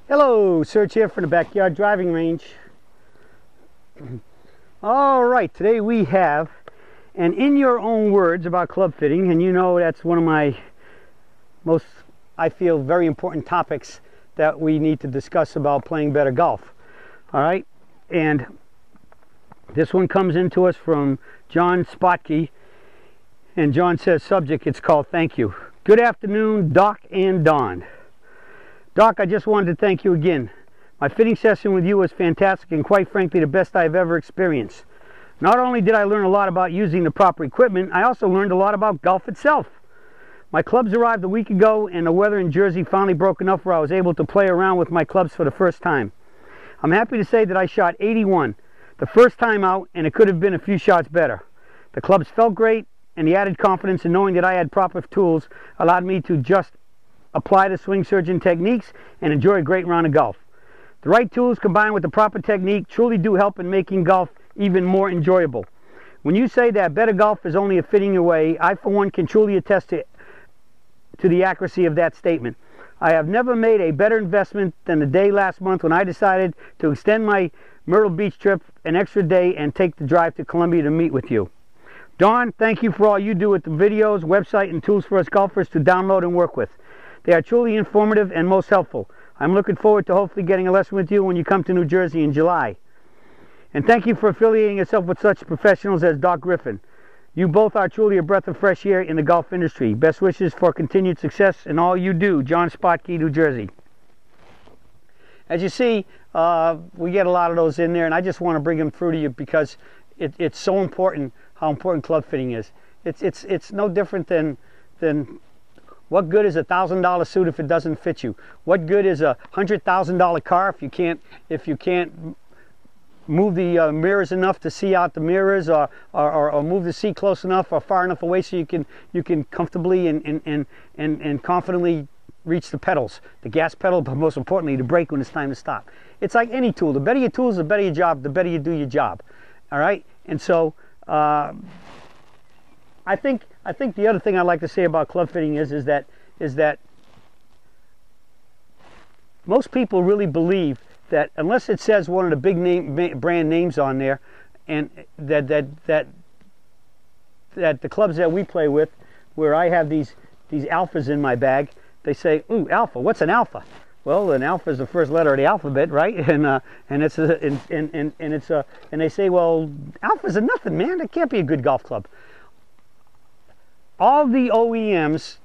Hello, Serge here from the backyard driving range. All right, today we have an in your own words about club fitting, and you know that's one of my most, I feel, very important topics that we need to discuss about playing better golf. All right, and this one comes into us from John Spotke, and John says, subject, it's called Thank You. Good afternoon, Doc and Don. Doc, I just wanted to thank you again. My fitting session with you was fantastic and quite frankly the best I've ever experienced. Not only did I learn a lot about using the proper equipment, I also learned a lot about golf itself. My clubs arrived a week ago and the weather in Jersey finally broke enough where I was able to play around with my clubs for the first time. I'm happy to say that I shot 81 the first time out, and it could have been a few shots better. The clubs felt great, and the added confidence in knowing that I had proper tools allowed me to just apply the swing surgeon techniques and enjoy a great round of golf. The right tools combined with the proper technique truly do help in making golf even more enjoyable. When you say that better golf is only a fitting away, I for one can truly attest to the accuracy of that statement. I have never made a better investment than the day last month when I decided to extend my Myrtle Beach trip an extra day and take the drive to Columbia to meet with you. Don, thank you for all you do with the videos, website, and tools for us golfers to download and work with. They are truly informative and most helpful. I'm looking forward to hopefully getting a lesson with you when you come to New Jersey in July. And thank you for affiliating yourself with such professionals as Doc Griffin. You both are truly a breath of fresh air in the golf industry. Best wishes for continued success in all you do. John Spotke, New Jersey. As you see, we get a lot of those in there, and I just want to bring them through to you because it's so important how important club fitting is. It's no different than what good is a $1,000 suit if it doesn't fit you? What good is a $100,000 car if you can't move the mirrors enough to see out the mirrors, or move the seat close enough or far enough away so you can comfortably and confidently reach the pedals, the gas pedal, but most importantly the brake when it's time to stop. It's like any tool. The better your tools, the better your job, the better you do your job. All right, and so I think the other thing I'd like to say about club fitting is that most people really believe that unless it says one of the big brand names on there, and that the clubs that we play with, where I have these alphas in my bag, they say, "Ooh, alpha. What's an alpha?" Well, an alpha is the first letter of the alphabet, right? And they say, "Well, alphas are nothing, man. It can't be a good golf club." All the OEMs,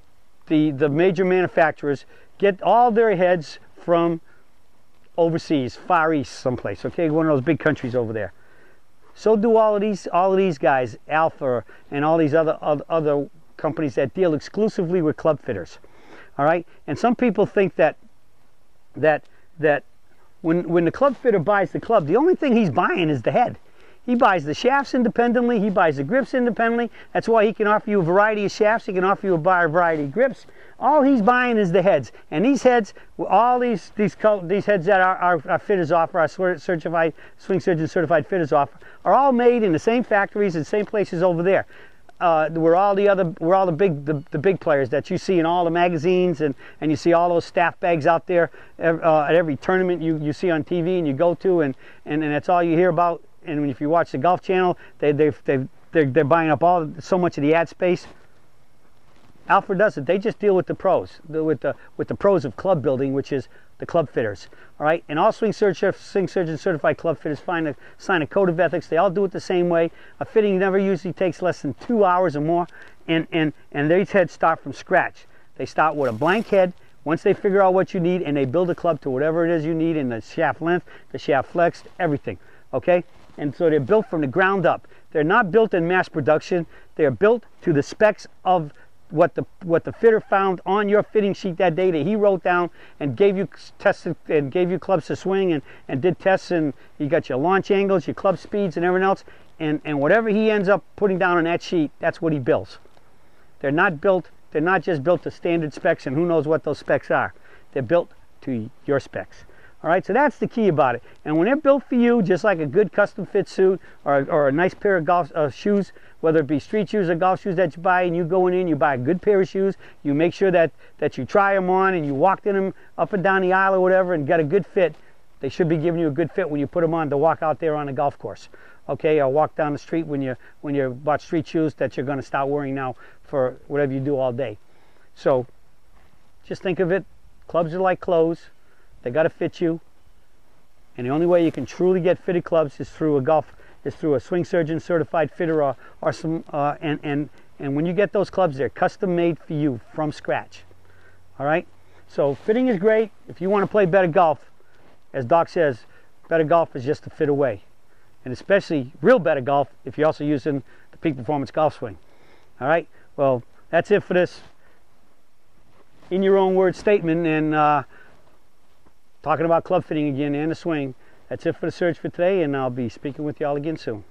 the major manufacturers, get all their heads from overseas, Far East someplace, okay, one of those big countries over there. So do all of these guys, Alpha and all these other companies that deal exclusively with club fitters. All right, and some people think that when the club fitter buys the club, the only thing he's buying is the head. He buys the shafts independently, he buys the grips independently. That's why he can offer you a variety of shafts, he can offer you a variety of grips. All he's buying is the heads. And these heads, all these heads that our fitters offer, our certified swing surgeon certified fitters offer, are all made in the same factories and same places over there. We're all the big players that you see in all the magazines, and you see all those staff bags out there at every tournament you see on TV and you go to, and that's all you hear about. And if you watch the Golf Channel, they're buying up so much of the ad space. Alpha doesn't. They just deal with the pros, with the pros of club building, which is the club fitters. All right, and all swing surgeon certified club fitters sign a code of ethics. They all do it the same way. A fitting never usually takes less than 2 hours or more, and these heads start from scratch. They start with a blank head. Once they figure out what you need, and they build a club to whatever it is you need in the shaft length, the shaft flex, everything. Okay. And so they're built from the ground up. They're not built in mass production. They're built to the specs of what the fitter found on your fitting sheet that day that he wrote down and gave you tested and gave you clubs to swing and did tests, and you got your launch angles, your club speeds, and everything else. And whatever he ends up putting down on that sheet, that's what he builds. They're not just built to standard specs, and who knows what those specs are. They're built to your specs. All right, so that's the key about it. And when they're built for you, just like a good custom fit suit or a nice pair of golf shoes, whether it be street shoes or golf shoes that you buy, and you go in, you buy a good pair of shoes, you make sure that you try them on and you walked in them up and down the aisle or whatever and got a good fit. They should be giving you a good fit when you put them on to walk out there on a golf course. Okay, or walk down the street when you bought street shoes that you're going to start wearing now for whatever you do all day. So just think of it, clubs are like clothes. They got to fit you, and the only way you can truly get fitted clubs is through a swing surgeon certified fitter or some and when you get those clubs, they're custom made for you from scratch. All right, so fitting is great. If you want to play better golf, as Doc says, better golf is just a fit away, and especially real better golf if you're also using the Peak Performance golf swing. All right, well, that's it for this in your own words statement, and talking about club fitting again and the swing. That's it for the Surge for today, and I'll be speaking with you all again soon.